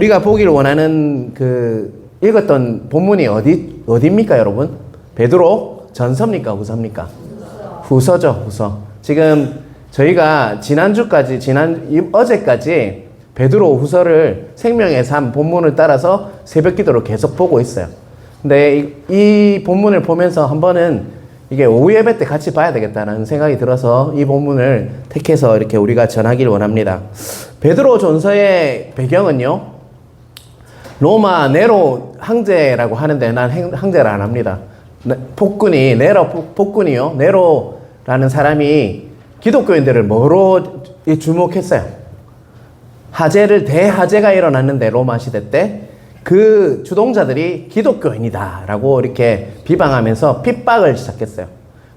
우리가 보기를 원하는 읽었던 본문이 어디입니까, 여러분? 베드로 전서입니까, 후서입니까? 후서죠, 후서. 지금 저희가 어제까지 베드로 후서를 생명의 삶 본문을 따라서 새벽 기도를 계속 보고 있어요. 근데 이 본문을 보면서 한 번은 이게 오후 예배 때 같이 봐야 되겠다는 생각이 들어서 이 본문을 택해서 이렇게 우리가 전하기를 원합니다. 베드로 전서의 배경은요, 로마 네로 황제라고 하는데 난 황제를 안 합니다. 폭군이요. 네로라는 사람이 기독교인들을 뭐로 주목했어요? 대화재가 일어났는데 로마 시대 때 그 주동자들이 기독교인이다 라고 이렇게 비방하면서 핍박을 시작했어요.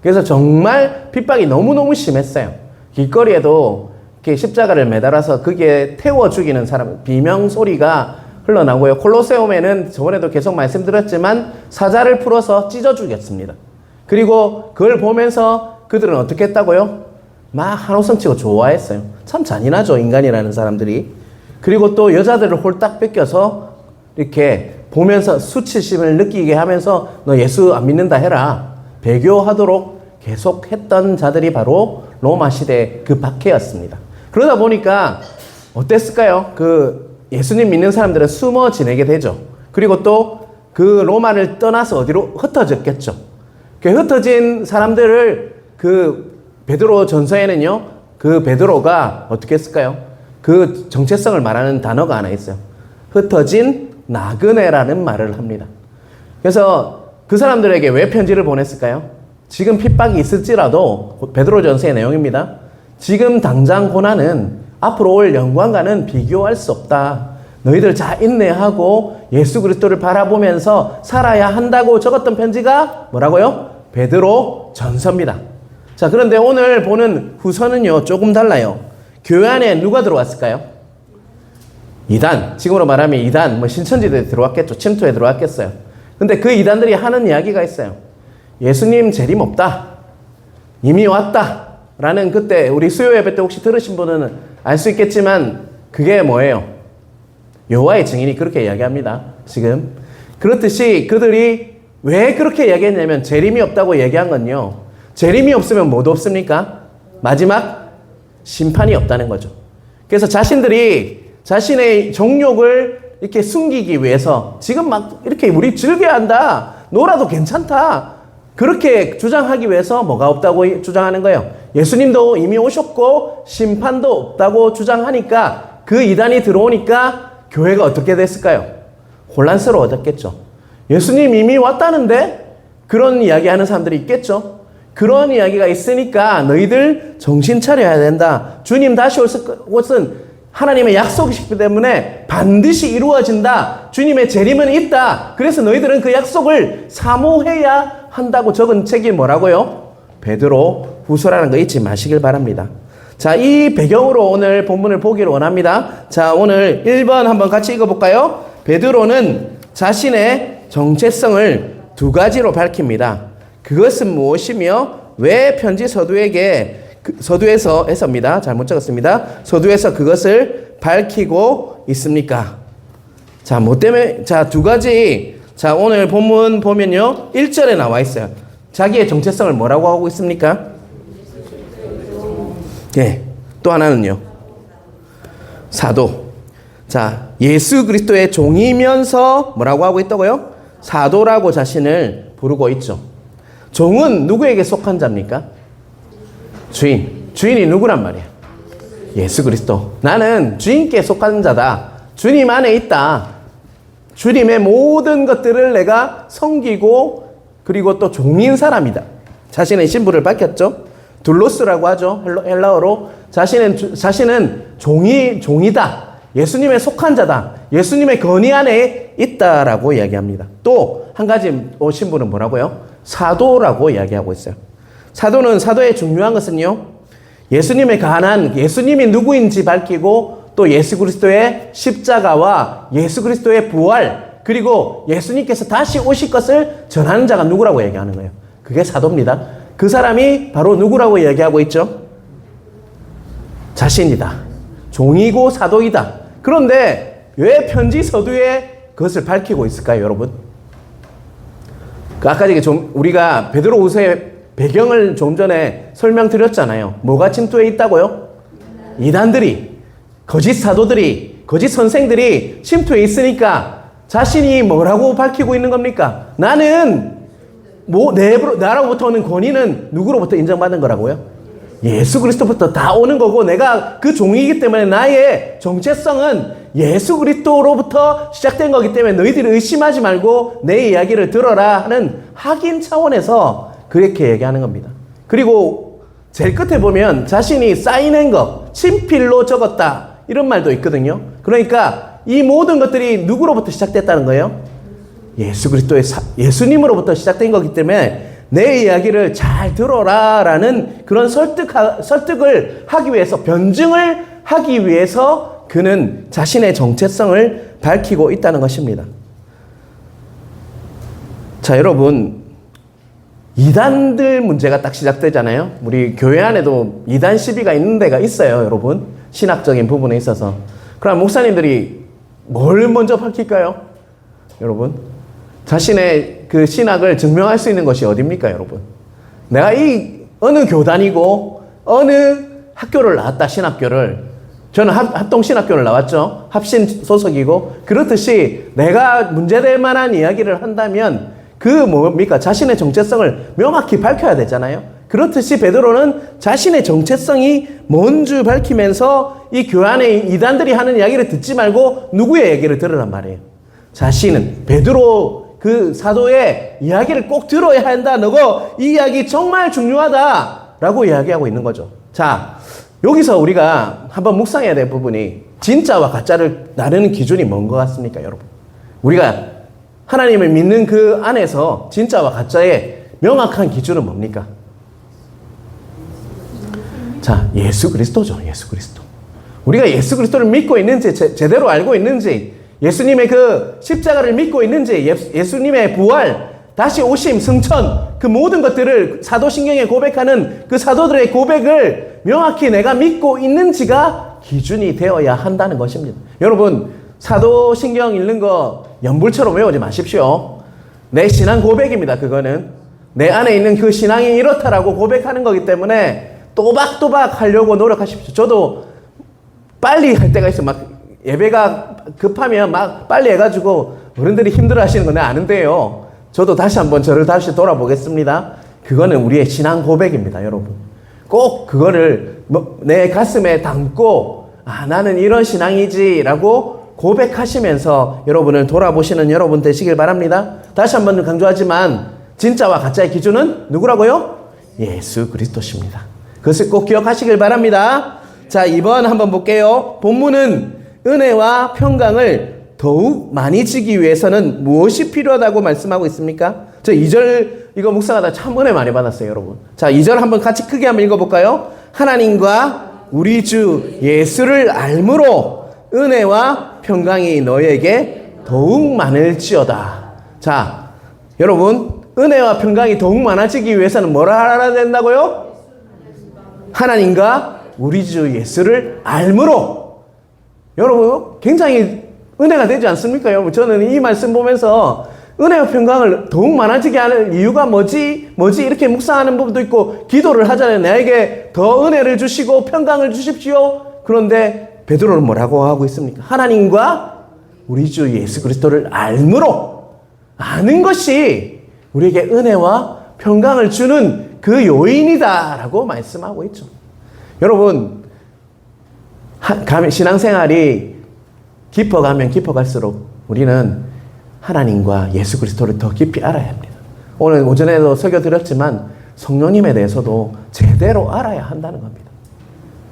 그래서 정말 핍박이 너무너무 심했어요. 길거리에도 이렇게 십자가를 매달아서 거기에 태워 죽이는 사람 비명 소리가 흘러나고요. 콜로세움에는 저번에도 계속 말씀드렸지만 사자를 풀어서 찢어 죽였습니다. 그리고 그걸 보면서 그들은 어떻게 했다고요? 막 한호성 치고 좋아했어요. 참 잔인하죠, 인간이라는 사람들이. 그리고 또 여자들을 홀딱 뺏겨서 이렇게 보면서 수치심을 느끼게 하면서 너 예수 안 믿는다 해라, 배교하도록 계속 했던 자들이 바로 로마 시대 그 박해였습니다. 그러다 보니까 어땠을까요? 예수님 믿는 사람들은 숨어 지내게 되죠. 그리고 또 그 로마를 떠나서 어디로 흩어졌겠죠. 그 흩어진 사람들을 베드로 전서에는요, 베드로가 어떻게 했을까요? 그 정체성을 말하는 단어가 하나 있어요. 흩어진 나그네라는 말을 합니다. 그래서 그 사람들에게 왜 편지를 보냈을까요? 지금 핍박이 있을지라도, 베드로 전서의 내용입니다. 지금 당장 고난은 앞으로 올 영광과는 비교할 수 없다. 너희들 잘 인내하고 예수 그리스도를 바라보면서 살아야 한다고 적었던 편지가 뭐라고요? 베드로 전서입니다. 자, 그런데 오늘 보는 후서는요, 조금 달라요. 교회 안에 누가 들어왔을까요? 이단, 지금으로 말하면 이단, 신천지들이 들어왔겠죠. 침투에 들어왔겠어요. 근데 그 이단들이 하는 이야기가 있어요. 예수님 재림 없다. 이미 왔다. 라는, 그때 우리 수요 예배 때 혹시 들으신 분은 알 수 있겠지만 그게 뭐예요? 여호와의 증인이 그렇게 이야기합니다. 지금. 그렇듯이 그들이 왜 그렇게 이야기했냐면 재림이 없다고 얘기한 건요, 재림이 없으면 뭐도 없습니까? 마지막 심판이 없다는 거죠. 그래서 자신들이 자신의 정욕을 이렇게 숨기기 위해서 지금 막 이렇게 우리 즐겨야 한다, 놀아도 괜찮다, 그렇게 주장하기 위해서 뭐가 없다고 주장하는 거예요? 예수님도 이미 오셨고 심판도 없다고 주장하니까 그 이단이 들어오니까 교회가 어떻게 됐을까요? 혼란스러워졌겠죠. 예수님 이미 왔다는데? 그런 이야기하는 사람들이 있겠죠. 그런 이야기가 있으니까 너희들 정신 차려야 된다. 주님 다시 올 것은 하나님의 약속이기 때문에 반드시 이루어진다. 주님의 재림은 있다. 그래서 너희들은 그 약속을 사모해야 한다고 적은 책이 뭐라고요? 베드로 후서라는 거 잊지 마시길 바랍니다. 자, 이 배경으로 오늘 본문을 보기를 원합니다. 자, 오늘 1번 한번 같이 읽어볼까요? 베드로는 자신의 정체성을 두 가지로 밝힙니다. 그것은 무엇이며 왜 편지 서두에서입니다. 잘못 적었습니다. 서두에서 그것을 밝히고 있습니까? 자, 뭐 때문에? 자, 두 가지. 자, 오늘 본문 보면요, 1절에 나와 있어요. 자기의 정체성을 뭐라고 하고 있습니까? 예. 또 하나는요, 사도. 자, 예수 그리스도의 종이면서 뭐라고 하고 있다고요? 사도라고 자신을 부르고 있죠. 종은 누구에게 속한 자입니까? 주인이 누구란 말이야? 예수 그리스도. 나는 주인께 속한 자다. 주님 안에 있다. 주님의 모든 것들을 내가 섬기고 그리고 또 종인 사람이다. 자신의 신분을 밝혔죠. 둘로스라고 하죠. 헬라어로. 자신은 종이다. 예수님의 속한 자다. 예수님의 권위 안에 있다라고 이야기합니다. 또 한 가지 신분은 뭐라고요? 사도라고 이야기하고 있어요. 사도의 중요한 것은요, 예수님이 누구인지 밝히고 또 예수 그리스도의 십자가와 예수 그리스도의 부활, 그리고 예수님께서 다시 오실 것을 전하는 자가 누구라고 얘기하는 거예요. 그게 사도입니다. 그 사람이 바로 누구라고 얘기하고 있죠? 자신이다. 종이고 사도이다. 그런데 왜 편지 서두에 그것을 밝히고 있을까요, 여러분? 아까 우리가 베드로후서의 배경을 좀 전에 설명드렸잖아요. 뭐가 침투해 있다고요? 이단들이, 거짓 사도들이, 거짓 선생들이 침투해 있으니까 자신이 뭐라고 밝히고 있는 겁니까? 나는 나로부터 오는 권위는 누구로부터 인정받은 거라고요? 예수 그리스도부터 다 오는 거고, 내가 그 종이기 때문에 나의 정체성은 예수 그리스도로부터 시작된 거기 때문에 너희들이 의심하지 말고 내 이야기를 들어라 하는 확인 차원에서 그렇게 얘기하는 겁니다. 그리고 제일 끝에 보면 자신이 사인한 거, 친필로 적었다 이런 말도 있거든요. 그러니까 이 모든 것들이 누구로부터 시작됐다는 거예요? 예수 그리스도의 예수님으로부터 시작된 거기 때문에 내 이야기를 잘 들어라 라는 그런 설득을 하기 위해서, 변증을 하기 위해서 그는 자신의 정체성을 밝히고 있다는 것입니다. 자, 여러분, 이단들 문제가 딱 시작되잖아요. 우리 교회 안에도 이단 시비가 있는 데가 있어요, 여러분. 신학적인 부분에 있어서. 그럼 목사님들이 뭘 먼저 밝힐까요? 여러분, 자신의 그 신학을 증명할 수 있는 것이 어디입니까, 여러분? 내가 어느 교단이고 어느 학교를 나왔다, 신학교를. 저는 합동신학교를 나왔죠. 합신 소속이고. 그렇듯이 내가 문제될 만한 이야기를 한다면 뭡니까? 자신의 정체성을 명확히 밝혀야 되잖아요. 그렇듯이 베드로는 자신의 정체성이 뭔지 밝히면서 이 교회 안에 이단들이 하는 이야기를 듣지 말고 누구의 얘기를 들으란 말이에요. 자신은 베드로 그 사도의 이야기를 꼭 들어야 한다. 너고 이 이야기 정말 중요하다라고 이야기하고 있는 거죠. 자, 여기서 우리가 한번 묵상해야 될 부분이 진짜와 가짜를 나누는 기준이 뭔 것 같습니까, 여러분? 우리가 하나님을 믿는 그 안에서 진짜와 가짜의 명확한 기준은 뭡니까? 자, 예수 그리스도죠. 예수 그리스도. 우리가 예수 그리스도를 믿고 있는지, 제대로 알고 있는지, 예수님의 그 십자가를 믿고 있는지, 예수님의 부활, 다시 오심, 승천, 그 모든 것들을 사도신경에 고백하는 그 사도들의 고백을 명확히 내가 믿고 있는지가 기준이 되어야 한다는 것입니다. 여러분, 사도신경 읽는 거 연불처럼 외우지 마십시오. 내 신앙 고백입니다. 그거는 내 안에 있는 그 신앙이 이렇다라고 고백하는 거기 때문에 또박또박 하려고 노력하십시오. 저도 빨리 할 때가 있어요. 막 예배가 급하면 막 빨리 해가지고 어른들이 힘들어 하시는 거 내가 아는데요. 저도 다시 한번 저를 다시 돌아보겠습니다. 그거는 우리의 신앙 고백입니다, 여러분. 꼭 그거를 내 가슴에 담고, 나는 이런 신앙이지라고 고백하시면서 여러분을 돌아보시는 여러분 되시길 바랍니다. 다시 한번 강조하지만 진짜와 가짜의 기준은 누구라고요? 예수 그리스도십니다. 그것을 꼭 기억하시길 바랍니다. 자, 2번 한번 볼게요. 본문은 은혜와 평강을 더욱 많이 지기 위해서는 무엇이 필요하다고 말씀하고 있습니까? 저 2절 이거 묵상하다 참 은혜 많이 받았어요, 여러분. 자, 2절 한번 같이 크게 한번 읽어볼까요? 하나님과 우리 주 예수를 알므로 은혜와 평강이 너에게 더욱 많을지어다. 자, 여러분, 은혜와 평강이 더욱 많아지기 위해서는 뭐라 알아야 된다고요? 하나님과 우리 주 예수를 알므로. 여러분, 굉장히 은혜가 되지 않습니까, 여러분? 저는 이 말씀 보면서 은혜와 평강을 더욱 많아지게 하는 이유가 뭐지 이렇게 묵상하는 부분도 있고, 기도를 하잖아요. 나에게 더 은혜를 주시고 평강을 주십시오. 그런데 베드로는 뭐라고 하고 있습니까? 하나님과 우리 주 예수 그리스도를 알므로, 아는 것이 우리에게 은혜와 평강을 주는 그 요인이다라고 말씀하고 있죠. 여러분, 신앙생활이 깊어가면 깊어갈수록 우리는 하나님과 예수 그리스도를 더 깊이 알아야 합니다. 오늘 오전에도 설교 드렸지만 성령님에 대해서도 제대로 알아야 한다는 겁니다.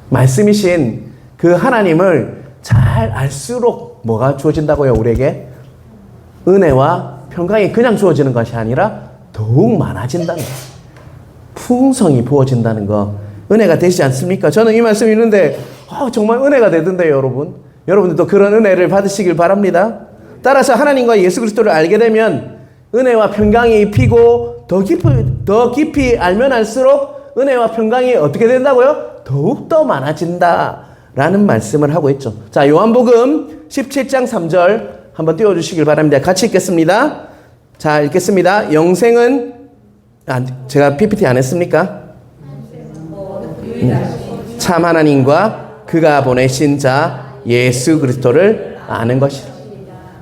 말씀이신 그 하나님을 잘 알수록 뭐가 주어진다고요, 우리에게? 은혜와 평강이 그냥 주어지는 것이 아니라 더욱 많아진다는 것. 풍성이 부어진다는 것. 은혜가 되지 않습니까? 저는 이 말씀 읽는데 정말 은혜가 되던데요, 여러분. 여러분들도 그런 은혜를 받으시길 바랍니다. 따라서 하나님과 예수 그리스도를 알게 되면 은혜와 평강이 입히고 더 깊이 알면 알수록 은혜와 평강이 어떻게 된다고요? 더욱더 많아진다 라는 말씀을 하고 있죠. 자, 요한복음 17장 3절 한번 띄워주시길 바랍니다. 같이 읽겠습니다. 자, 읽겠습니다. 영생은, 제가 PPT 안 했습니까? 참 하나님과 그가 보내신 자 예수 그리스도를 아는 것이라.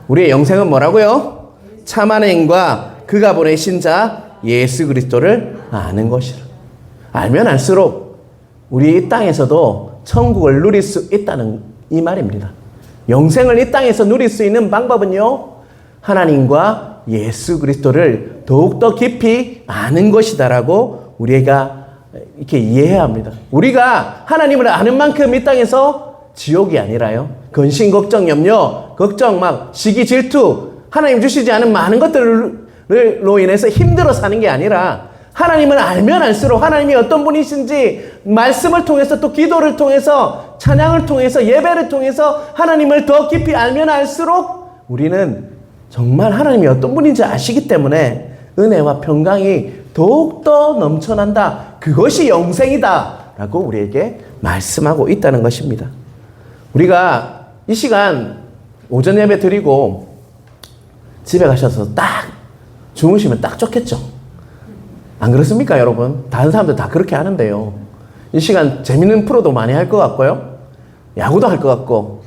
우리의 영생은 뭐라고요? 참 하나님과 그가 보내신 자 예수 그리스도를 아는 것이라. 알면 알수록 우리 이 땅에서도 천국을 누릴 수 있다는 이 말입니다. 영생을 이 땅에서 누릴 수 있는 방법은요, 하나님과 예수 그리스도를 더욱더 깊이 아는 것이다라고 우리가 이렇게 이해해야 합니다. 우리가 하나님을 아는 만큼 이 땅에서 지옥이 아니라요, 근심, 걱정, 염려, 걱정, 막 시기, 질투, 하나님 주시지 않은 많은 것들로 인해서 힘들어 사는 게 아니라, 하나님을 알면 알수록 하나님이 어떤 분이신지 말씀을 통해서, 또 기도를 통해서, 찬양을 통해서, 예배를 통해서 하나님을 더 깊이 알면 알수록 우리는 정말 하나님이 어떤 분인지 아시기 때문에 은혜와 평강이 더욱더 넘쳐난다. 그것이 영생이다 라고 우리에게 말씀하고 있다는 것입니다. 우리가 이 시간 오전 예배 드리고 집에 가셔서 딱 주무시면 딱 좋겠죠. 안 그렇습니까, 여러분? 다른 사람들 다 그렇게 하는데요. 이 시간 재밌는 프로도 많이 할 것 같고요. 야구도 할 것 같고,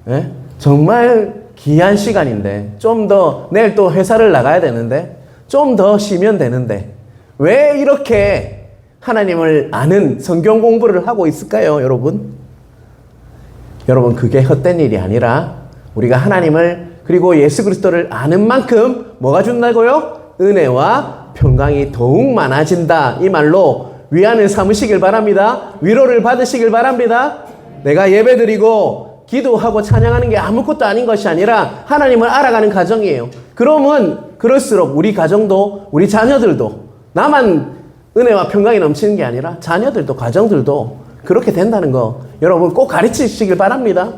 예? 정말 귀한 시간인데, 좀 더, 내일 또 회사를 나가야 되는데, 좀 더 쉬면 되는데, 왜 이렇게 하나님을 아는 성경 공부를 하고 있을까요, 여러분? 여러분, 그게 헛된 일이 아니라, 우리가 하나님을, 그리고 예수 그리스도를 아는 만큼, 뭐가 준다고요? 은혜와 평강이 더욱 많아진다. 이 말로 위안을 삼으시길 바랍니다. 위로를 받으시길 바랍니다. 내가 예배드리고 기도하고 찬양하는 게 아무것도 아닌 것이 아니라 하나님을 알아가는 과정이에요. 그러면 그럴수록 우리 가정도, 우리 자녀들도, 나만 은혜와 평강이 넘치는 게 아니라 자녀들도, 가정들도 그렇게 된다는 거 여러분 꼭 가르치시길 바랍니다.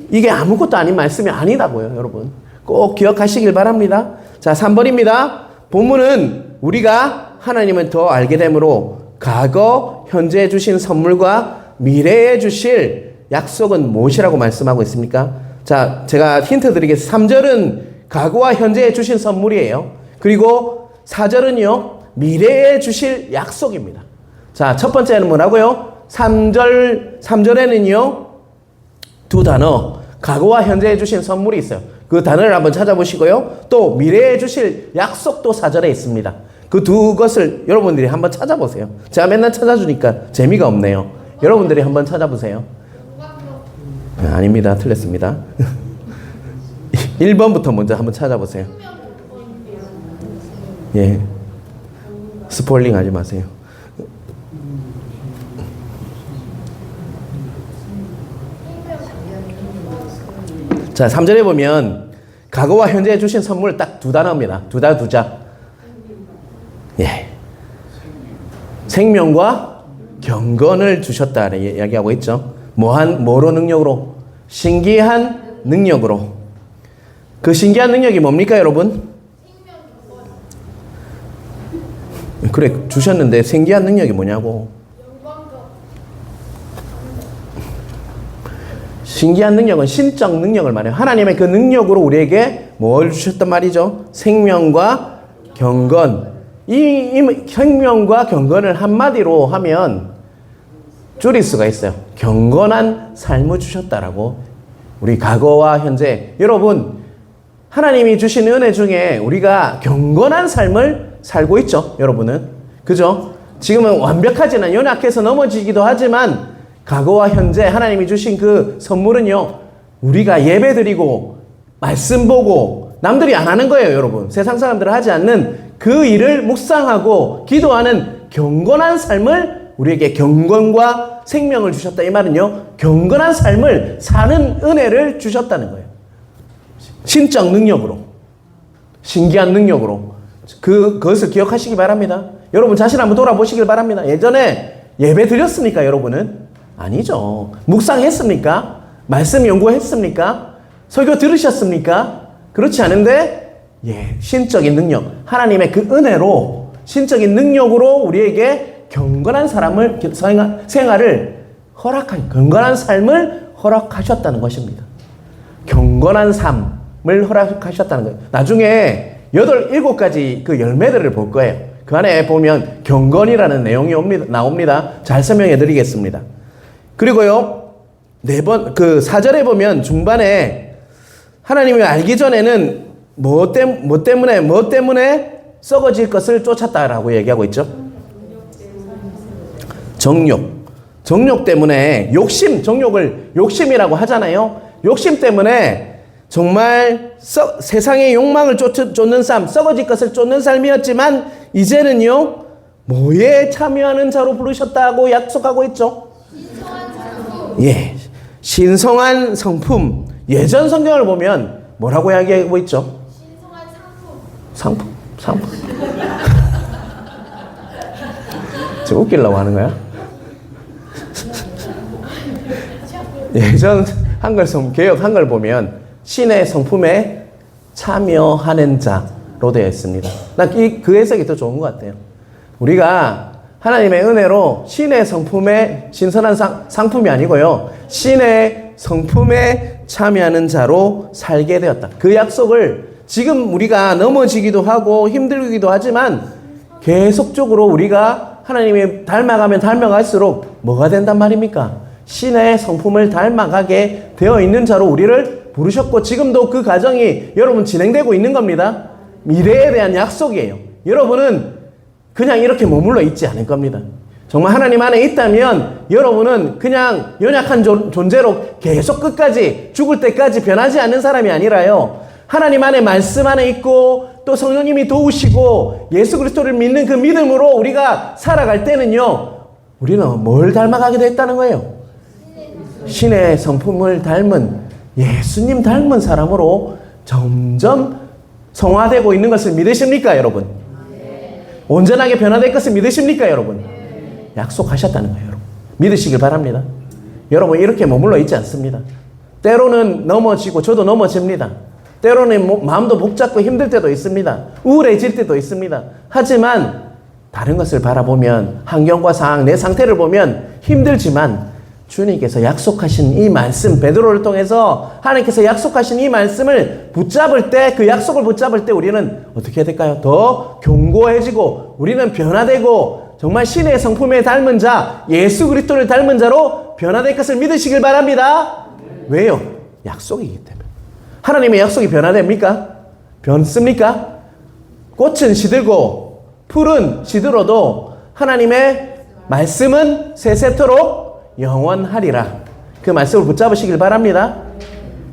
이게 아무것도 아닌 말씀이 아니라고요, 여러분. 꼭 기억하시길 바랍니다. 자, 3번입니다. 본문은 우리가 하나님을 더 알게 되므로 과거, 현재에 주신 선물과 미래에 주실 약속은 무엇이라고 말씀하고 있습니까? 자, 제가 힌트 드리겠습니다. 3절은 과거와 현재에 주신 선물이에요. 그리고 4절은요, 미래에 주실 약속입니다. 자, 첫 번째는 뭐라고요? 3절에는요, 두 단어, 과거와 현재에 주신 선물이 있어요. 그 단어를 한번 찾아보시고요. 또 미래에 주실 약속도 4절에 있습니다. 그 두 것을 여러분들이 한번 찾아보세요. 제가 맨날 찾아주니까 재미가 없네요. 여러분들이 한번 찾아보세요. 아닙니다. 틀렸습니다. 1번부터 먼저 한번 찾아보세요. 예. 스포일링 하지 마세요. 자, 3절에 보면 과거와 현재에 주신 선물 딱 두 단어입니다. 두 자. 예. 생명과 경건을 주셨다 이야기하고 있죠. 뭐로 능력으로? 신기한 능력으로. 그 신기한 능력이 뭡니까, 여러분? 그래, 주셨는데 신기한 능력이 뭐냐고. 신기한 능력은 신적 능력을 말해요. 하나님의 그 능력으로 우리에게 뭘 주셨단 말이죠? 생명과 경건. 이 생명과 경건을 한마디로 하면 줄일 수가 있어요. 경건한 삶을 주셨다라고. 우리 과거와 현재. 여러분, 하나님이 주신 은혜 중에 우리가 경건한 삶을 살고 있죠. 여러분은. 그죠? 지금은 완벽하지는 연약해서 넘어지기도 하지만 과거와 현재 하나님이 주신 그 선물은요, 우리가 예배드리고 말씀 보고 남들이 안 하는 거예요, 여러분. 세상 사람들은 하지 않는 그 일을 묵상하고 기도하는 경건한 삶을 우리에게 경건과 생명을 주셨다. 이 말은요, 경건한 삶을 사는 은혜를 주셨다는 거예요. 신적 능력으로, 신기한 능력으로. 그것을 기억하시기 바랍니다. 여러분 자신 한번 돌아보시길 바랍니다. 예전에 예배 드렸습니까, 여러분은? 아니죠. 묵상했습니까? 말씀 연구했습니까? 설교 들으셨습니까? 그렇지 않은데, 예, 신적인 능력, 하나님의 그 은혜로, 신적인 능력으로 우리에게 경건한 생활을 경건한 삶을 허락하셨다는 것입니다. 경건한 삶을 허락하셨다는 거예요. 나중에 7가지 그 열매들을 볼 거예요. 그 안에 보면 경건이라는 내용이 나옵니다. 잘 설명해 드리겠습니다. 그리고요, 4절에 보면 중반에 하나님이 알기 전에는 뭐 때문에 썩어질 것을 쫓았다라고 얘기하고 있죠. 정욕 때문에 욕심이라고 하잖아요. 욕심 때문에 정말 세상의 욕망을 쫓는 삶, 썩어질 것을 쫓는 삶이었지만 이제는요, 뭐에 참여하는 자로 부르셨다고 약속하고 있죠? 예, 신성한 성품. 예전 성경을 보면 뭐라고 이야기하고 있죠? 신성한 상품. 지금 웃기려고 하는 거야? 예전 개역 한글 보면 신의 성품에 참여하는 자로 되어 있습니다. 난 그 해석이 더 좋은 것 같아요. 우리가 하나님의 은혜로 신의 성품에 신선한 상품이 아니고요, 신의 성품에 참여하는 자로 살게 되었다. 그 약속을 지금 우리가 넘어지기도 하고 힘들기도 하지만 계속적으로 우리가 하나님이 닮아갈수록 뭐가 된단 말입니까? 신의 성품을 닮아가게 되어 있는 자로 우리를 부르셨고, 지금도 그 과정이 여러분 진행되고 있는 겁니다. 미래에 대한 약속이에요. 여러분은 그냥 이렇게 머물러 있지 않을 겁니다. 정말 하나님 안에 있다면 여러분은 그냥 연약한 존재로 계속 끝까지 죽을 때까지 변하지 않는 사람이 아니라요, 하나님 안에 말씀 안에 있고 또 성령님이 도우시고 예수 그리스도를 믿는 그 믿음으로 우리가 살아갈 때는요, 우리는 뭘 닮아가게 됐다는 거예요? 신의 성품을 닮은, 예수님 닮은 사람으로 점점 성화되고 있는 것을 믿으십니까, 여러분? 온전하게 변화될 것을 믿으십니까, 여러분? 약속하셨다는 거예요, 여러분. 믿으시길 바랍니다. 여러분, 이렇게 머물러 있지 않습니다. 때로는 넘어지고 저도 넘어집니다. 때로는 마음도 복잡고 힘들 때도 있습니다. 우울해질 때도 있습니다. 하지만 다른 것을 바라보면, 환경과 상황, 내 상태를 보면 힘들지만 주님께서 약속하신 이 말씀, 베드로를 통해서 하나님께서 약속하신 이 말씀을 붙잡을 때, 그 약속을 붙잡을 때 우리는 어떻게 해야 될까요? 더 견고해지고 우리는 변화되고 정말 신의 성품에 닮은 자, 예수 그리스도를 닮은 자로 변화될 것을 믿으시길 바랍니다. 왜요? 약속이기 때문에. 하나님의 약속이 변화됩니까? 변습니까? 꽃은 시들고 풀은 시들어도 하나님의 말씀은 세세토록 영원하리라. 그 말씀을 붙잡으시길 바랍니다.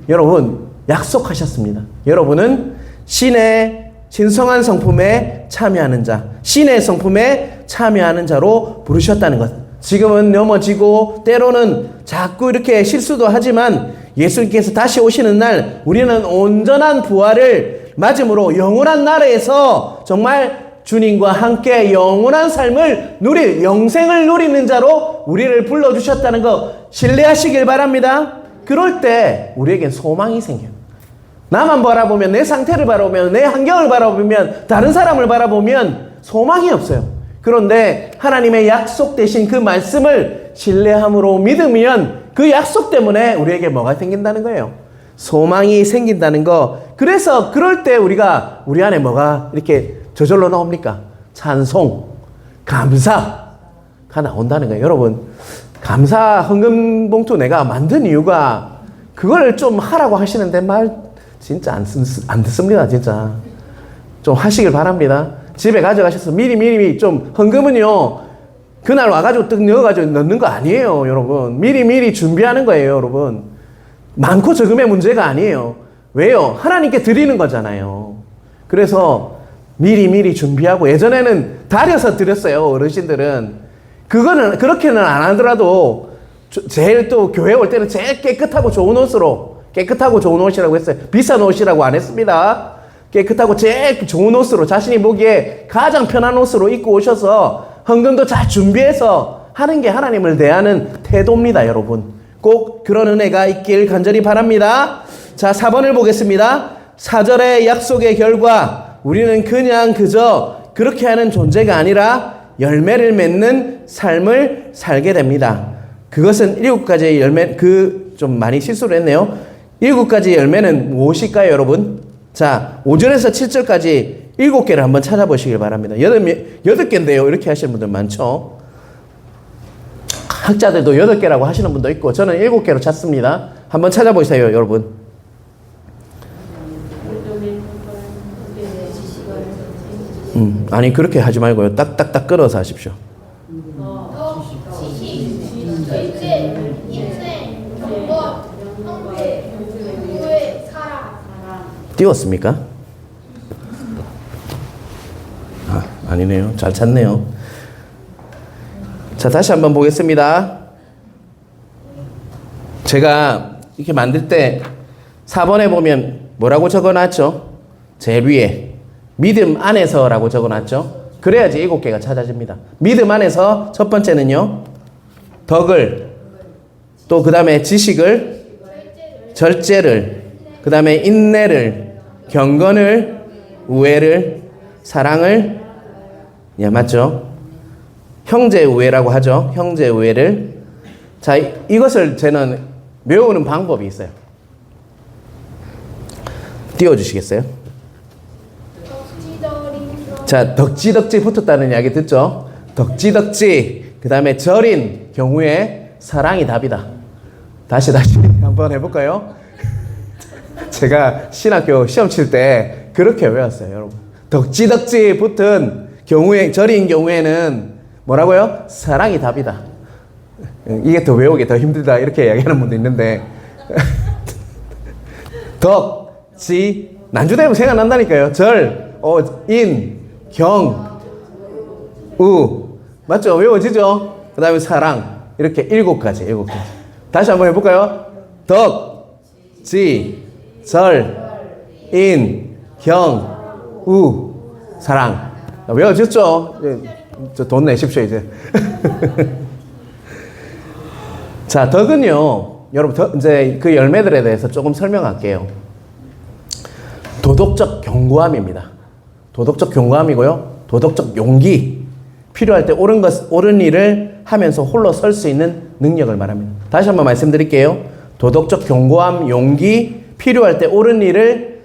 여러분, 약속하셨습니다. 여러분은 신의 신성한 성품에 참여하는 자, 신의 성품에 참여하는 자로 부르셨다는 것. 지금은 넘어지고 때로는 자꾸 이렇게 실수도 하지만 예수님께서 다시 오시는 날 우리는 온전한 부활을 맞음으로 영원한 나라에서 정말 주님과 함께 영원한 삶을 영생을 누리는 자로 우리를 불러주셨다는 거 신뢰하시길 바랍니다. 그럴 때 우리에겐 소망이 생겨요. 나만 바라보면, 내 상태를 바라보면, 내 환경을 바라보면, 다른 사람을 바라보면 소망이 없어요. 그런데 하나님의 약속 되신 그 말씀을 신뢰함으로 믿으면 그 약속 때문에 우리에게 뭐가 생긴다는 거예요? 소망이 생긴다는 거. 그래서 그럴 때 우리 안에 뭐가 이렇게 저절로 나옵니까? 찬송, 감사가 나온다는 거예요. 여러분, 감사 헌금 봉투 내가 만든 이유가 그걸 좀 하라고 하시는데 말 진짜 안 듣습니다. 진짜 좀 하시길 바랍니다. 집에 가져가셔서 미리 좀, 헌금은요 그날 와가지고 뜩 넣어가지고 넣는 거 아니에요, 여러분. 미리 준비하는 거예요, 여러분. 많고 적음의 문제가 아니에요. 왜요? 하나님께 드리는 거잖아요. 그래서 미리 준비하고, 예전에는 다려서 드렸어요, 어르신들은. 그거는 그렇게는 안 하더라도 제일 또 교회 올 때는 제일 깨끗하고 좋은 옷이라고 했어요. 비싼 옷이라고 안 했습니다. 깨끗하고 제일 좋은 옷으로, 자신이 보기에 가장 편한 옷으로 입고 오셔서 헌금도 잘 준비해서 하는 게 하나님을 대하는 태도입니다, 여러분. 꼭 그런 은혜가 있길 간절히 바랍니다. 자, 4번을 보겠습니다. 4절의 약속의 결과, 우리는 그저 그렇게 하는 존재가 아니라 열매를 맺는 삶을 살게 됩니다. 그것은 7가지의 열매, 좀 많이 실수를 했네요. 7가지 열매는 무엇일까요, 여러분? 자, 5절에서 7절까지 7개를 한번 찾아보시길 바랍니다. 8개인데요. 이렇게 하시는 분들 많죠. 학자들도 8개라고 하시는 분도 있고, 저는 7개로 찾습니다. 한번 찾아보세요, 여러분. 아니, 그렇게 하지 말고요. 딱딱딱 끊어서 하십시오. 띄웠습니까? 아니네요. 잘 찾네요. 자, 다시 한번 보겠습니다. 제가 이렇게 만들 때 4번에 보면 뭐라고 적어놨죠? 제일 위에 믿음 안에서라고 적어놨죠? 그래야지 7개가 찾아집니다. 믿음 안에서 첫 번째는요, 덕을, 또 그 다음에 지식을, 절제를, 그 다음에 인내를, 경건을, 우애를, 사랑을, 예, 맞죠? 형제 우애라고 하죠. 형제 우애를. 자, 이것을 저는 외우는 방법이 있어요. 띄워주시겠어요? 자, 덕지덕지 붙었다는 이야기 듣죠? 덕지덕지, 그 다음에 절인 경우에 사랑이 답이다. 다시 한번 해볼까요? 제가 신학교 시험 칠 때 그렇게 외웠어요, 여러분. 덕지덕지 붙은 경우에, 절인 경우에는 뭐라고요? 사랑이 답이다. 이게 더 외우기 더 힘들다, 이렇게 이야기하는 분도 있는데, 덕, 지, 난주되면 생각난다니까요. 절, 인, 경, 우. 맞죠? 외워지죠? 그 다음에 사랑. 이렇게 7가지. 다시 한번 해볼까요? 덕, 지, 절, 인, 경, 우, 사랑. 외워졌죠? 저 돈 내십시오, 이제. 자, 덕은요, 여러분, 이제 그 열매들에 대해서 조금 설명할게요. 도덕적 견고함입니다. 도덕적 견고함이고요, 도덕적 용기. 필요할 때 옳은 일을 하면서 홀로 설 수 있는 능력을 말합니다. 다시 한번 말씀드릴게요. 도덕적 견고함, 용기, 필요할 때 옳은 일을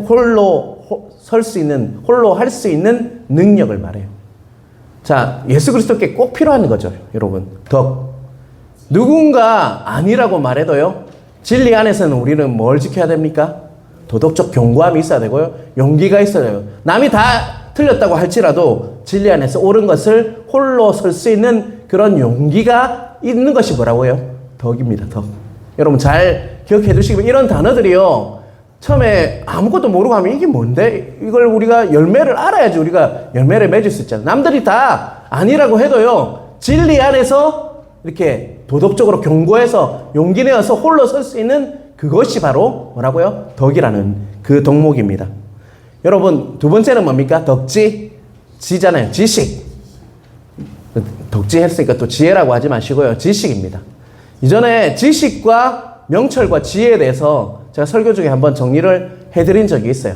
홀로 설 수 있는, 홀로 할 수 있는 능력을 말해요. 자, 예수 그리스도께 꼭 필요한 거죠, 여러분. 덕. 누군가 아니라고 말해도요, 진리 안에서는 우리는 뭘 지켜야 됩니까? 도덕적 견고함이 있어야 되고요, 용기가 있어야 돼요. 남이 다 틀렸다고 할지라도 진리 안에서 옳은 것을 홀로 설 수 있는 그런 용기가 있는 것이 뭐라고요? 덕입니다, 덕. 여러분 잘 기억해 두시고, 이런 단어들이요, 처음에 아무것도 모르고 하면 이게 뭔데? 이걸 우리가 열매를 알아야지 우리가 열매를 맺을 수 있잖아요. 남들이 다 아니라고 해도요, 진리 안에서 이렇게 도덕적으로 견고해서 용기 내어서 홀로 설 수 있는 그것이 바로 뭐라고요? 덕이라는 그 덕목입니다. 여러분, 두 번째는 뭡니까? 덕지, 지잖아요. 지식. 덕지 했으니까 또 지혜라고 하지 마시고요. 지식입니다. 이전에 지식과 명철과 지혜에 대해서 제가 설교 중에 한번 정리를 해드린 적이 있어요.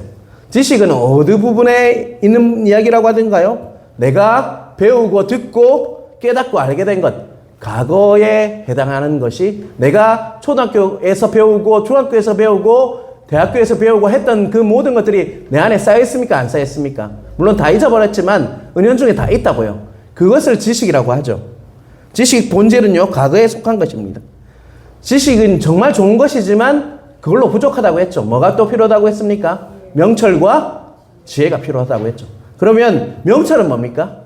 지식은 어느 부분에 있는 이야기라고 하던가요? 내가 배우고 듣고 깨닫고 알게 된 것, 과거에 해당하는 것이 내가 초등학교에서 배우고 중학교에서 배우고 대학교에서 배우고 했던 그 모든 것들이 내 안에 쌓여있습니까? 안 쌓여있습니까? 물론 다 잊어버렸지만 은연중에 다 있다고요. 그것을 지식이라고 하죠. 지식 본질은요, 과거에 속한 것입니다. 지식은 정말 좋은 것이지만 그걸로 부족하다고 했죠. 뭐가 또 필요하다고 했습니까? 명철과 지혜가 필요하다고 했죠. 그러면 명철은 뭡니까?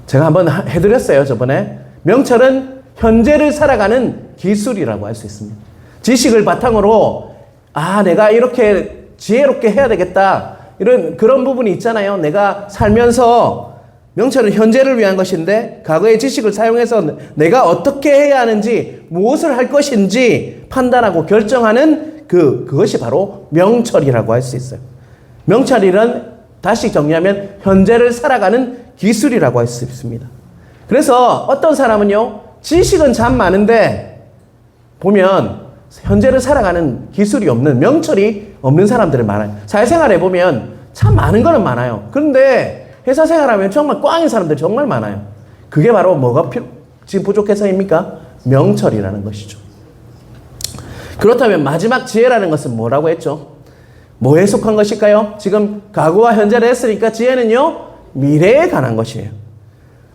제가 한번 해드렸어요, 저번에. 명철은 현재를 살아가는 기술이라고 할 수 있습니다. 지식을 바탕으로 내가 이렇게 지혜롭게 해야 되겠다, 그런 부분이 있잖아요. 내가 살면서 명철은 현재를 위한 것인데 과거의 지식을 사용해서 내가 어떻게 해야 하는지, 무엇을 할 것인지 판단하고 결정하는 그것이 바로 명철이라고 할 수 있어요. 명철이란, 다시 정리하면 현재를 살아가는 기술이라고 할 수 있습니다. 그래서 어떤 사람은요, 지식은 참 많은데 보면 현재를 살아가는 기술이 없는, 명철이 없는 사람들이 많아요. 사회생활에 보면 참 많은 거는 많아요. 그런데 회사 생활하면 정말 꽝인 사람들이 정말 많아요. 그게 바로 뭐가 지금 부족해서입니까? 명철이라는 것이죠. 그렇다면 마지막 지혜라는 것은 뭐라고 했죠? 뭐에 속한 것일까요? 지금 과거와 현재를 했으니까 지혜는요, 미래에 관한 것이에요.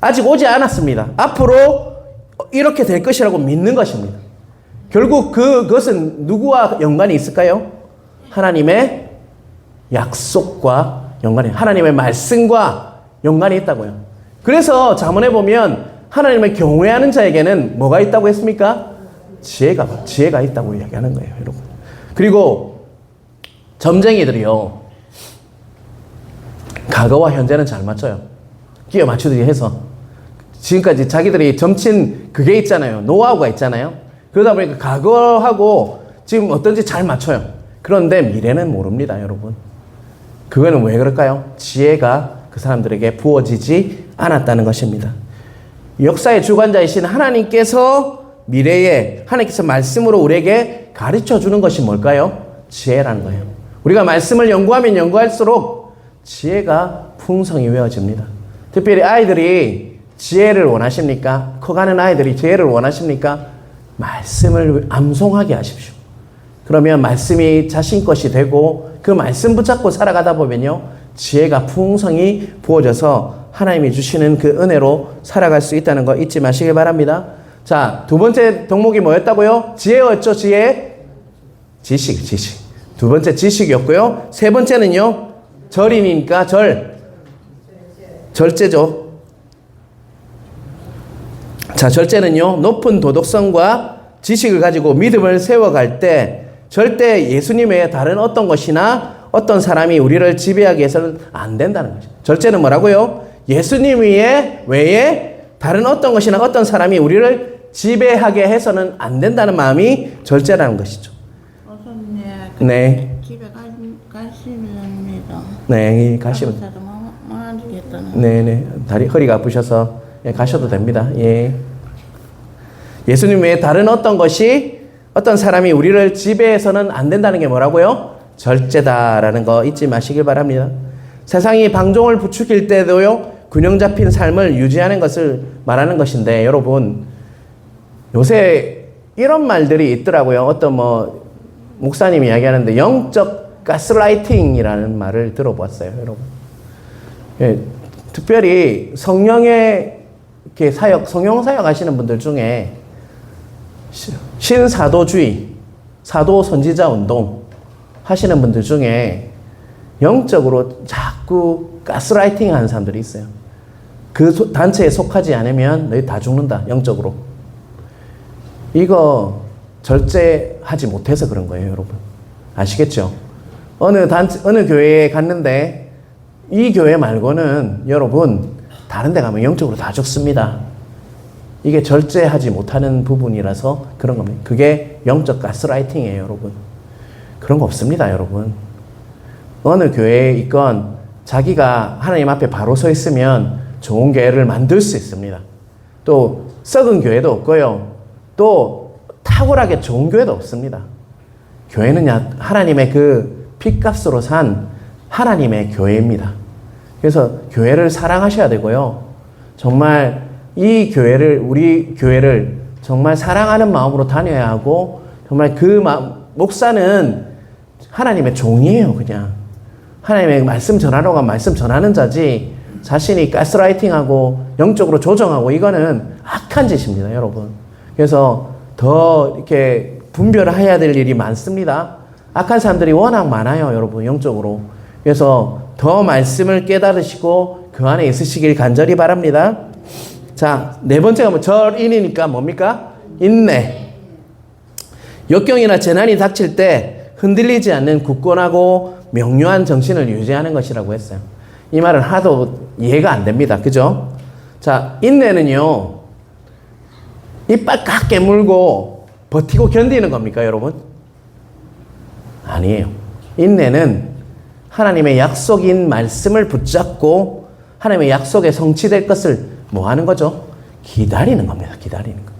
아직 오지 않았습니다. 앞으로 이렇게 될 것이라고 믿는 것입니다. 결국 그것은 누구와 연관이 있을까요? 하나님의 약속과 연관이, 하나님의 말씀과 연관이 있다고요. 그래서 잠언에 보면 하나님을 경외하는 자에게는 뭐가 있다고 했습니까? 지혜가 있다고 이야기하는 거예요, 여러분. 그리고 점쟁이들이요, 과거와 현재는 잘 맞춰요. 끼워 맞추듯이 해서. 지금까지 자기들이 점친 그게 있잖아요. 노하우가 있잖아요. 그러다 보니까 과거하고 지금 어떤지 잘 맞춰요. 그런데 미래는 모릅니다, 여러분. 그거는 왜 그럴까요? 지혜가 그 사람들에게 부어지지 않았다는 것입니다. 역사의 주관자이신 하나님께서 미래에 하나님께서 말씀으로 우리에게 가르쳐 주는 것이 뭘까요? 지혜라는 거예요. 우리가 말씀을 연구하면 연구할수록 지혜가 풍성히 외워집니다. 특별히 아이들이 지혜를 원하십니까? 커가는 아이들이 지혜를 원하십니까? 말씀을 암송하게 하십시오. 그러면 말씀이 자신 것이 되고 그 말씀 붙잡고 살아가다 보면요, 지혜가 풍성히 부어져서 하나님이 주시는 그 은혜로 살아갈 수 있다는 거 잊지 마시길 바랍니다. 자, 두 번째 덕목이 뭐였다고요? 지혜였죠, 지혜? 지식. 두 번째 지식이었고요. 세 번째는요, 절이니까 절제죠. 자, 절제는요, 높은 도덕성과 지식을 가지고 믿음을 세워갈 때 절대 예수님 외에 다른 어떤 것이나 어떤 사람이 우리를 지배하게 해서는 안 된다는 거죠. 절제는 뭐라고요? 예수님 외에 다른 어떤 것이나 어떤 사람이 우리를 지배하게 해서는 안 된다는 마음이 절제라는 것이죠. 네. 집에 가십니다. 네, 가시면. 네네. 허리가 아프셔서 가셔도 됩니다. 예. 예수님 외에 다른 어떤 것이, 어떤 사람이 우리를 지배해서는 안 된다는 게 뭐라고요? 절제다라는 거 잊지 마시길 바랍니다. 세상이 방종을 부추길 때도요, 균형 잡힌 삶을 유지하는 것을 말하는 것인데, 여러분, 요새 이런 말들이 있더라고요. 어떤 목사님이 이야기하는데, 영적 가스라이팅이라는 말을 들어봤어요, 여러분. 예, 특별히 성령의 이렇게 성령 사역 하시는 분들 중에 신사도주의, 사도 선지자 운동 하시는 분들 중에 영적으로 자꾸 가스라이팅 하는 사람들이 있어요. 그 단체에 속하지 않으면 너희 다 죽는다, 영적으로. 이거 절제하지 못해서 그런 거예요, 여러분. 아시겠죠? 어느 교회에 갔는데 이 교회 말고는 여러분 다른 데 가면 영적으로 다 죽습니다. 이게 절제하지 못하는 부분이라서 그런 겁니다. 그게 영적 가스라이팅이에요, 여러분. 그런 거 없습니다, 여러분. 어느 교회에 있건 자기가 하나님 앞에 바로 서 있으면 좋은 교회를 만들 수 있습니다. 또 썩은 교회도 없고요. 또 탁월하게 좋은 교회도 없습니다. 교회는 하나님의 그 핏값으로 산 하나님의 교회입니다. 그래서 교회를 사랑하셔야 되고요. 정말 이 교회를, 우리 교회를 정말 사랑하는 마음으로 다녀야 하고, 정말 목사는 하나님의 종이에요, 그냥. 하나님의 말씀 전하러 간 말씀 전하는 자지, 자신이 가스라이팅하고 영적으로 조정하고, 이거는 악한 짓입니다, 여러분. 그래서 더 이렇게 분별해야 될 일이 많습니다. 악한 사람들이 워낙 많아요, 여러분, 영적으로. 그래서 더 말씀을 깨달으시고 그 안에 있으시길 간절히 바랍니다. 자, 네 번째가 절인이니까 뭡니까? 인내. 역경이나 재난이 닥칠 때 흔들리지 않는 굳건하고 명료한 정신을 유지하는 것이라고 했어요. 이 말은 하도 이해가 안 됩니다. 그죠? 자, 인내는요, 이빨 깍 깨물고 버티고 견디는 겁니까, 여러분? 아니에요. 인내는 하나님의 약속인 말씀을 붙잡고 하나님의 약속에 성취될 것을 뭐 하는 거죠? 기다리는 겁니다. 기다리는 거.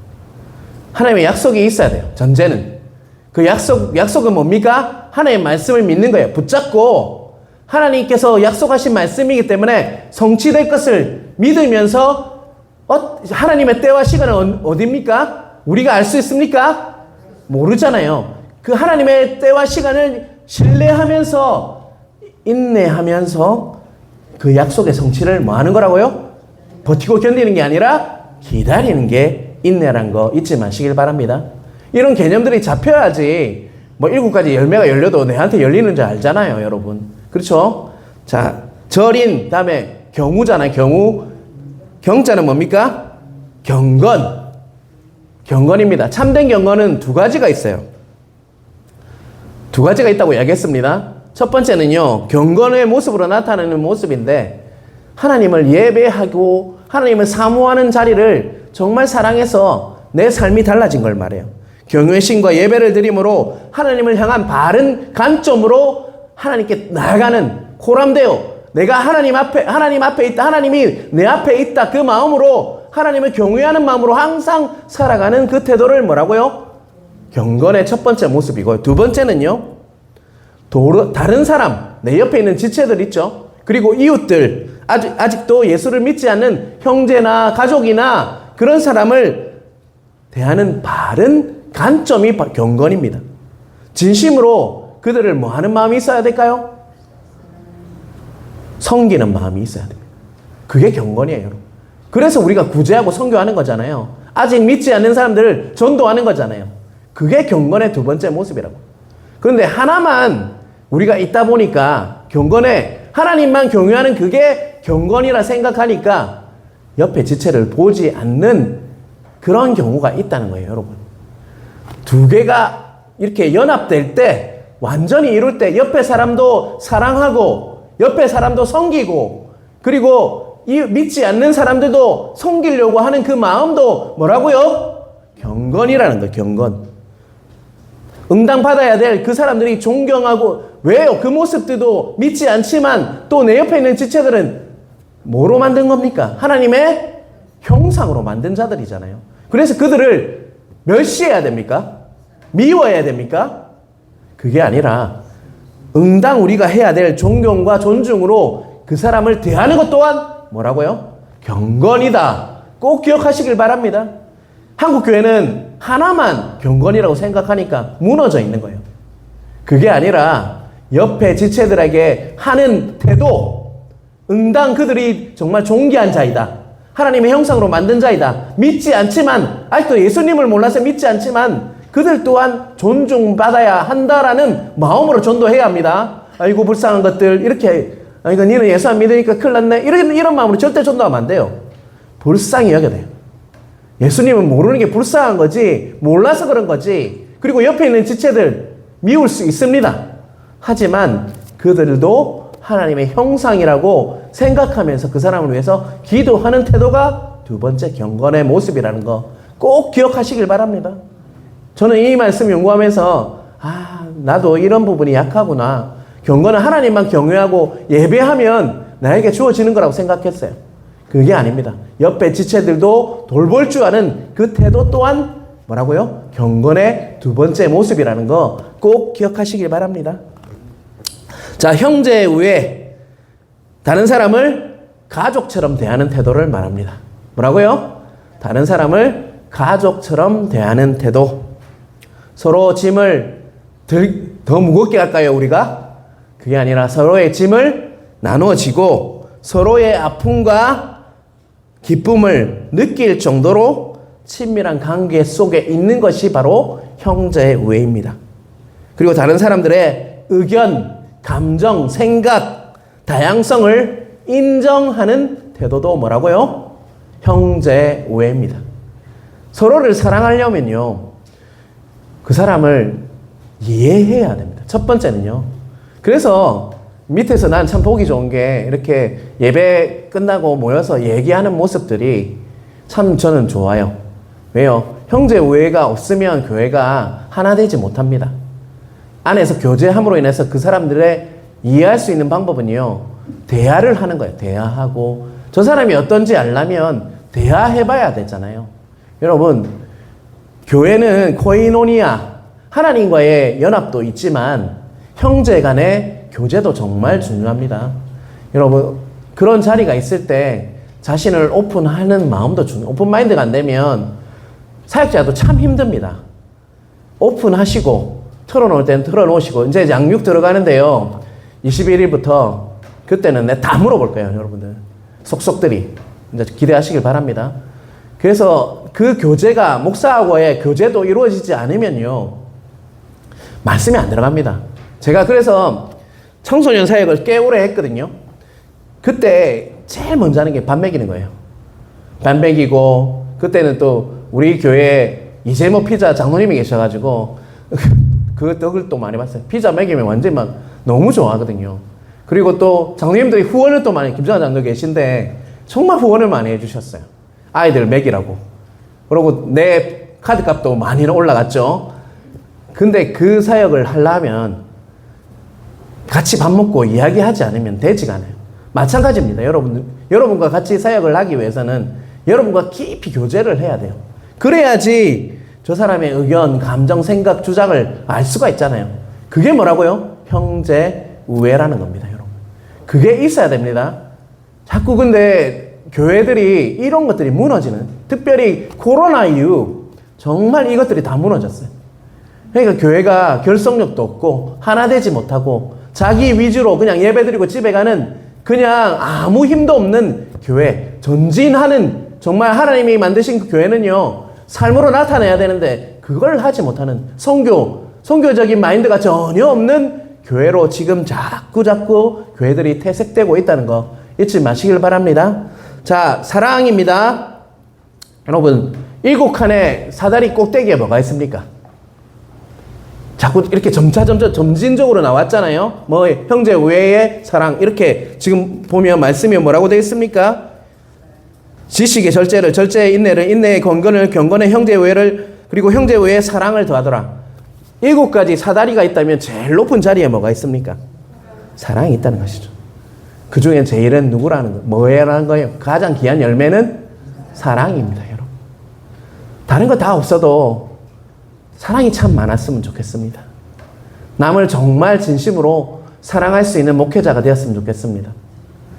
하나님의 약속이 있어야 돼요. 전제는. 그 약속은 뭡니까? 하나님의 말씀을 믿는 거예요. 붙잡고 하나님께서 약속하신 말씀이기 때문에 성취될 것을 믿으면서 하나님의 때와 시간은 어디입니까? 우리가 알 수 있습니까? 모르잖아요. 그 하나님의 때와 시간을 신뢰하면서 인내하면서 그 약속의 성취를 뭐 하는 거라고요? 버티고 견디는 게 아니라 기다리는 게 인내라는 거 잊지 마시길 바랍니다. 이런 개념들이 잡혀야지 뭐 7가지 열매가 열려도 내한테 열리는 줄 알잖아요, 여러분. 그렇죠? 자, 절인 다음에 경우잖아요. 경우. 경자는 뭡니까? 경건. 경건입니다. 참된 경건은 2가지가 있어요. 2가지가 있다고 이야기했습니다. 첫 번째는요, 경건의 모습으로 나타나는 모습인데, 하나님을 예배하고 하나님을 사모하는 자리를 정말 사랑해서 내 삶이 달라진 걸 말해요. 경외의 신과 예배를 드림으로 하나님을 향한 바른 관점으로 하나님께 나아가는 코람데오, 내가 하나님 앞에 있다, 하나님이 내 앞에 있다, 그 마음으로 하나님을 경외하는 마음으로 항상 살아가는 그 태도를 뭐라고요? 경건의 첫 번째 모습이고요. 2번째는요, 다른 사람, 내 옆에 있는 지체들 있죠. 그리고 이웃들, 아직도 예수를 믿지 않는 형제나 가족이나 그런 사람을 대하는 바른 관점이 경건입니다. 진심으로 그들을 뭐 하는 마음이 있어야 될까요? 섬기는 마음이 있어야 됩니다. 그게 경건이에요, 여러분. 그래서 우리가 구제하고 선교하는 거잖아요. 아직 믿지 않는 사람들을 전도하는 거잖아요. 그게 경건의 2번째 모습이라고. 그런데 하나만 우리가 있다 보니까 경건에 하나님만 경외하는 그게 경건이라 생각하니까 옆에 지체를 보지 않는 그런 경우가 있다는 거예요, 여러분. 2개가 이렇게 연합될 때, 완전히 이룰 때 옆에 사람도 사랑하고 옆에 사람도 섬기고, 그리고 이 믿지 않는 사람들도 섬기려고 하는 그 마음도 뭐라고요? 경건이라는 거예요, 경건. 응당받아야 될 그 사람들이 존경하고, 왜요? 그 모습들도 믿지 않지만 또 내 옆에 있는 지체들은 뭐로 만든 겁니까? 하나님의 형상으로 만든 자들이잖아요. 그래서 그들을 멸시해야 됩니까? 미워해야 됩니까? 그게 아니라 응당 우리가 해야 될 존경과 존중으로 그 사람을 대하는 것 또한 뭐라고요? 경건이다. 꼭 기억하시길 바랍니다. 한국교회는 하나만 경건이라고 생각하니까 무너져 있는 거예요. 그게 아니라 옆에 지체들에게 하는 태도, 응당 그들이 정말 존귀한 자이다. 하나님의 형상으로 만든 자이다. 믿지 않지만, 아직도 예수님을 몰라서 믿지 않지만 그들 또한 존중받아야 한다라는 마음으로 전도해야 합니다. 아이고 불쌍한 것들, 이렇게, 아이고 니는 예수 안 믿으니까 큰일 났네, 이런 마음으로 절대 전도하면 안 돼요. 불쌍히 여겨야 돼요. 예수님은 모르는 게 불쌍한 거지, 몰라서 그런 거지. 그리고 옆에 있는 지체들 미울 수 있습니다. 하지만 그들도 하나님의 형상이라고 생각하면서 그 사람을 위해서 기도하는 태도가 2번째 경건의 모습이라는 거 꼭 기억하시길 바랍니다. 저는 이 말씀 연구하면서 나도 이런 부분이 약하구나. 경건은 하나님만 경외하고 예배하면 나에게 주어지는 거라고 생각했어요. 그게 아닙니다. 옆에 지체들도 돌볼 줄 아는 그 태도 또한 뭐라고요? 경건의 2번째 모습이라는 거 꼭 기억하시길 바랍니다. 자, 형제 외에 다른 사람을 가족처럼 대하는 태도를 말합니다. 뭐라고요? 다른 사람을 가족처럼 대하는 태도. 서로 짐을 더 무겁게 할까요, 우리가? 그게 아니라 서로의 짐을 나누어지고 서로의 아픔과 기쁨을 느낄 정도로 친밀한 관계 속에 있는 것이 바로 형제 우애입니다. 그리고 다른 사람들의 의견, 감정, 생각, 다양성을 인정하는 태도도 뭐라고요? 형제 우애입니다. 서로를 사랑하려면요, 그 사람을 이해해야 됩니다. 첫 번째는요. 그래서 밑에서 난 참 보기 좋은 게 이렇게 예배 끝나고 모여서 얘기하는 모습들이 참 저는 좋아요. 왜요? 형제 우애가 없으면 교회가 하나 되지 못합니다. 안에서 교제함으로 인해서 그 사람들의 이해할 수 있는 방법은요, 대화를 하는 거예요. 대화하고, 저 사람이 어떤지 알려면 대화해봐야 되잖아요. 여러분, 교회는 코이노니아, 하나님과의 연합도 있지만 형제 간의 교제도 정말 중요합니다. 여러분, 그런 자리가 있을 때 자신을 오픈하는 마음도 중요해요. 오픈 마인드가 안 되면 사역자도 참 힘듭니다. 오픈하시고 털어놓을 때는 털어놓으시고 이제 양육 들어가는데요. 21일부터 그때는 내가 다 물어볼 거예요, 여러분들. 속속들이 이제 기대하시길 바랍니다. 그래서 그 교제가 목사하고의 교제도 이루어지지 않으면요 말씀이 안 들어갑니다. 제가 그래서 청소년 사역을 꽤 오래 했거든요. 그때 제일 먼저 하는 게 밥 먹이는 거예요. 밥 먹이고 그때는 또 우리 교회에 이재모 피자 장로님이 계셔가지고 그 떡을 또 많이 봤어요. 피자 먹이면 완전히 막 너무 좋아하거든요. 그리고 또 장로님들이 후원을 또 많이, 김정환 장로 계신데 정말 후원을 많이 해주셨어요. 아이들 먹이라고. 그리고 내 카드값도 많이 올라갔죠. 근데 그 사역을 하려면 같이 밥 먹고 이야기하지 않으면 되지가 않아요. 마찬가지입니다. 여러분과 같이 사역을 하기 위해서는 여러분과 깊이 교제를 해야 돼요. 그래야지 저 사람의 의견, 감정, 생각, 주장을 알 수가 있잖아요. 그게 뭐라고요? 형제 우애라는 겁니다, 여러분. 그게 있어야 됩니다. 자꾸 근데 교회들이 이런 것들이 무너지는, 특별히 코로나 이후 정말 이것들이 다 무너졌어요. 그러니까 교회가 결속력도 없고 하나 되지 못하고 자기 위주로 그냥 예배드리고 집에 가는 그냥 아무 힘도 없는 교회, 전진하는, 정말 하나님이 만드신 그 교회는요 삶으로 나타내야 되는데 그걸 하지 못하는 선교적인 마인드가 전혀 없는 교회로 지금 자꾸 교회들이 퇴색되고 있다는 거 잊지 마시길 바랍니다. 자, 사랑입니다. 여러분, 7칸의 사다리 꼭대기에 뭐가 있습니까? 자꾸 이렇게 점진적으로 나왔잖아요. 뭐 형제 우애의 사랑, 이렇게 지금 보면 말씀이 뭐라고 되어 있습니까? 지식의 절제를, 절제의 인내를, 인내의 경건을, 경건의 형제 우애를, 그리고 형제 우애의 사랑을 더하더라. 7가지 사다리가 있다면 제일 높은 자리에 뭐가 있습니까? 사랑이 있다는 것이죠. 그 중에 제일은 뭐라는 거예요? 가장 귀한 열매는 사랑입니다, 여러분. 다른 거 다 없어도 사랑이 참 많았으면 좋겠습니다. 남을 정말 진심으로 사랑할 수 있는 목회자가 되었으면 좋겠습니다.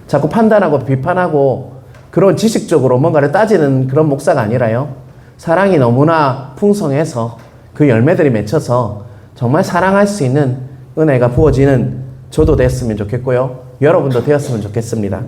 자꾸 판단하고 비판하고 그런 지식적으로 뭔가를 따지는 그런 목사가 아니라요. 사랑이 너무나 풍성해서 그 열매들이 맺혀서 정말 사랑할 수 있는 은혜가 부어지는 저도 됐으면 좋겠고요. 여러분도 되었으면 좋겠습니다.